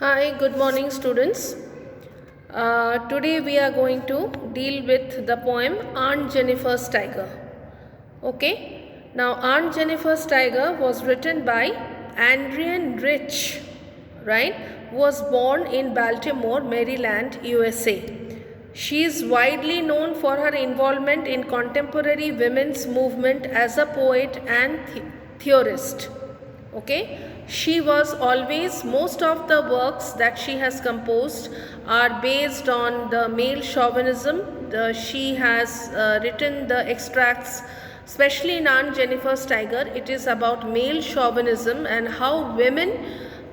Hi, good morning, students. Today we are going to deal with the poem Aunt Jennifer's Tiger. Okay, now Aunt Jennifer's Tiger was written by Adrienne Rich, right? Who was born in Baltimore, Maryland, USA. She is widely known for her involvement in contemporary women's movement as a poet and theorist. Okay, she was always, most of the works that she has composed are based on the male chauvinism. She has written the extracts, especially in Aunt Jennifer's Tiger. It is about male chauvinism and how women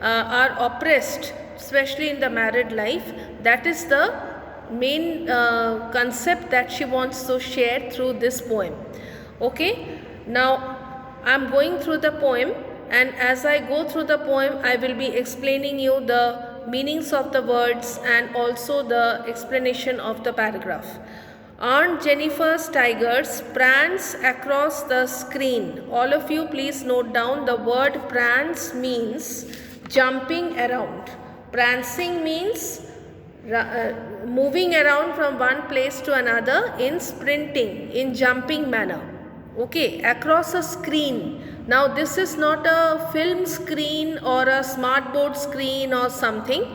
are oppressed, especially in the married life. That is the main concept that she wants to share through this poem. Okay, now I am going through the poem, and as I go through the poem I will be explaining you the meanings of the words and also the explanation of the paragraph. Aunt Jennifer's tigers prance across the screen. All of you please note down the word prance means jumping around. Prancing means moving around from one place to another in sprinting, in jumping manner. Okay, across a screen. Now this is not a film screen or a smartboard screen or something.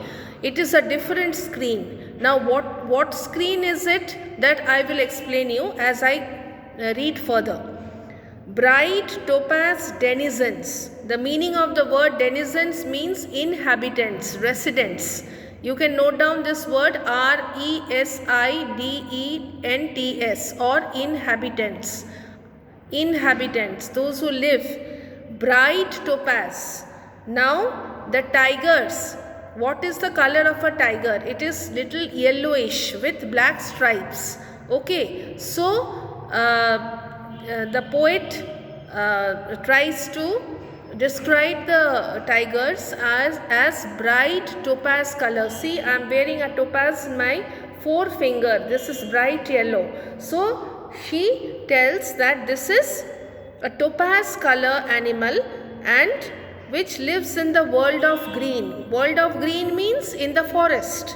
It is a different screen. Now what screen is it, that I will explain you as I read further. Bright topaz denizens. The meaning of the word denizens means inhabitants, residents. You can note down this word residents or inhabitants. Inhabitants, those who live. Bright topaz. Now the tigers. What is the color of a tiger? It is little yellowish with black stripes. Okay, so the poet tries to describe the tigers as bright topaz color. See, I am wearing a topaz in my forefinger. This is bright yellow. So she tells that this is a topaz color animal and which lives in the world of green. World of green means in the forest.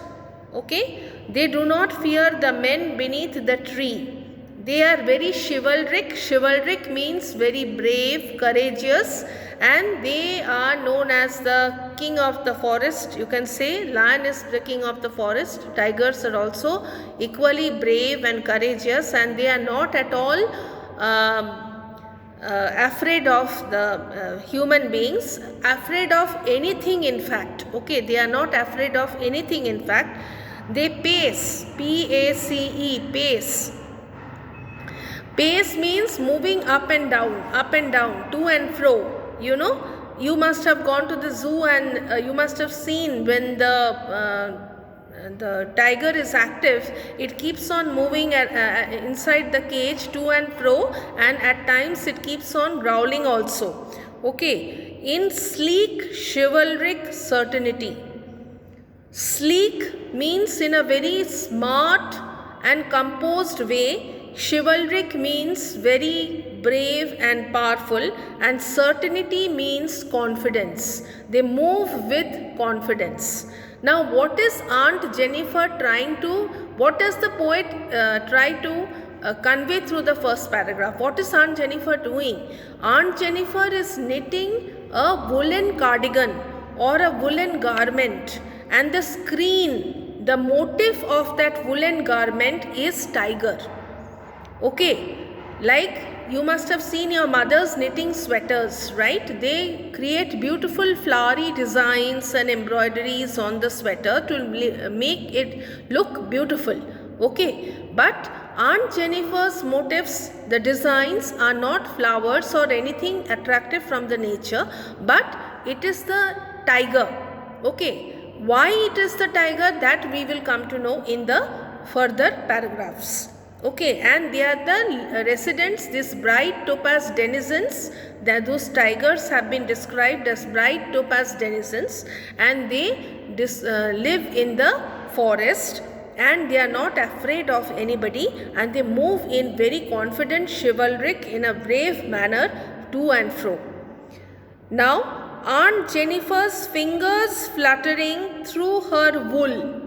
Okay, they do not fear the men beneath the tree. They are very chivalric. Chivalric means very brave, courageous, and they are known as the king of the forest. You can say lion is the king of the forest. Tigers are also equally brave and courageous, and they are not at all afraid of the human beings, afraid of anything in fact. Okay, they are not afraid of anything in fact. They pace, P-A-C-E, pace. Pace means moving up and down, to and fro. You know, you must have gone to the zoo and you must have seen when the tiger is active, it keeps on moving inside the cage to and fro, and at times it keeps on growling also. Okay, in sleek chivalric certainty. Sleek means in a very smart and composed way. Chivalric means very brave and powerful, and certainty means confidence. They move with confidence. Now what is Aunt Jennifer what does the poet try to convey through the first paragraph? What is Aunt Jennifer doing? Aunt Jennifer is knitting a woolen cardigan or a woolen garment, and the screen, the motif of that woolen garment is tiger. Okay, like you must have seen your mothers knitting sweaters, right? They create beautiful flowery designs and embroideries on the sweater to make it look beautiful. Okay, but Aunt Jennifer's motifs, the designs are not flowers or anything attractive from the nature, but it is the tiger. Okay, why it is the tiger, that we will come to know in the further paragraphs. Okay, and they are the residents, these bright topaz denizens. Those tigers have been described as bright topaz denizens, and they live in the forest, and they are not afraid of anybody, and they move in very confident, chivalric, in a brave manner to and fro. Now Aunt Jennifer's fingers fluttering through her wool.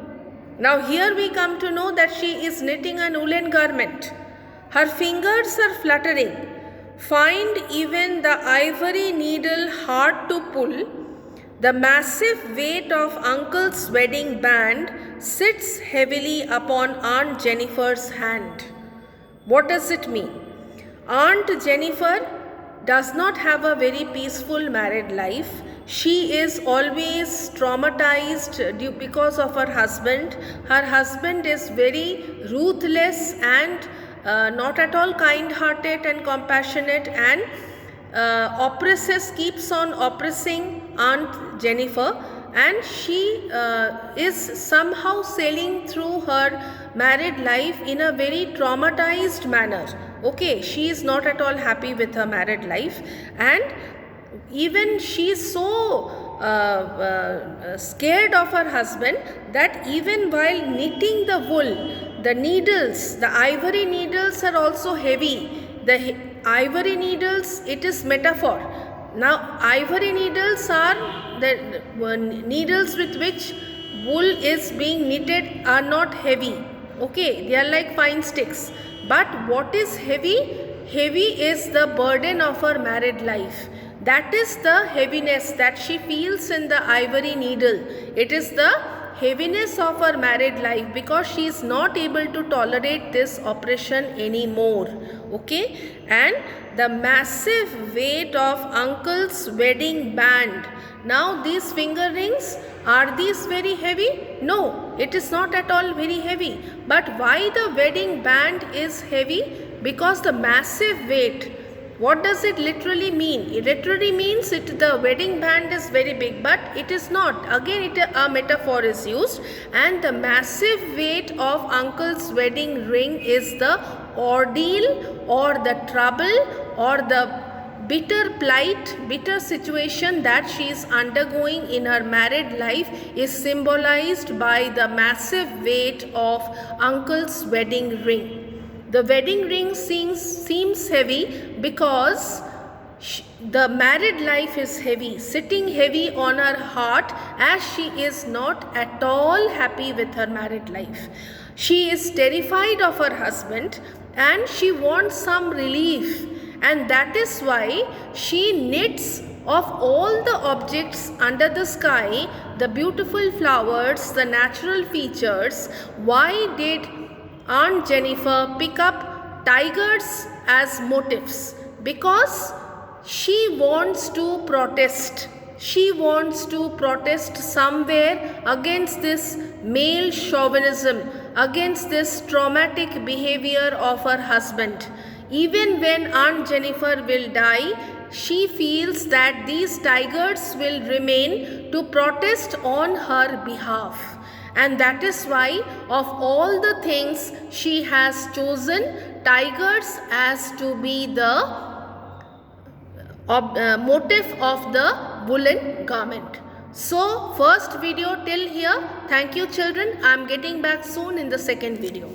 Now here we come to know that she is knitting an woolen garment. Her fingers are fluttering. Find even the ivory needle hard to pull. The massive weight of Uncle's wedding band sits heavily upon Aunt Jennifer's hand. What does it mean? Aunt Jennifer does not have a very peaceful married life. She is always traumatized because of her husband. Her husband is very ruthless and not at all kind-hearted and compassionate, and keeps on oppressing Aunt Jennifer, and she is somehow sailing through her married life in a very traumatized manner. Okay, she is not at all happy with her married life, and even she is so scared of her husband that even while knitting the wool, the needles, the ivory needles are also heavy. The ivory needles, it is metaphor. Now ivory needles are the needles with which wool is being knitted are not heavy. Okay, they are like fine sticks. But what is heavy? Heavy is the burden of her married life. That is the heaviness that she feels in the ivory needle. It is the heaviness of her married life because she is not able to tolerate this oppression anymore. Okay, and the massive weight of Uncle's wedding band. Now these finger rings, are these very heavy? No, it is not at all very heavy. But why the wedding band is heavy? Because the massive weight. What does it literally mean? It literally means the wedding band is very big, but it is not. Again, a metaphor is used, and the massive weight of Uncle's wedding ring is the ordeal or the trouble or the bitter plight, bitter situation that she is undergoing in her married life is symbolized by the massive weight of Uncle's wedding ring. The wedding ring seems heavy because the married life is heavy, sitting heavy on her heart, as she is not at all happy with her married life. She is terrified of her husband and she wants some relief, and that is why she knits of all the objects under the sky, the beautiful flowers, the natural features. Why did Aunt Jennifer pick up tigers as motifs? Because she wants to protest. She wants to protest somewhere against this male chauvinism, against this traumatic behavior of her husband. Even when Aunt Jennifer will die, she feels that these tigers will remain to protest on her behalf. And that is why of all the things she has chosen tigers as to be the motif of the woolen garment. So first video till here. Thank you children. I am getting back soon in the second video.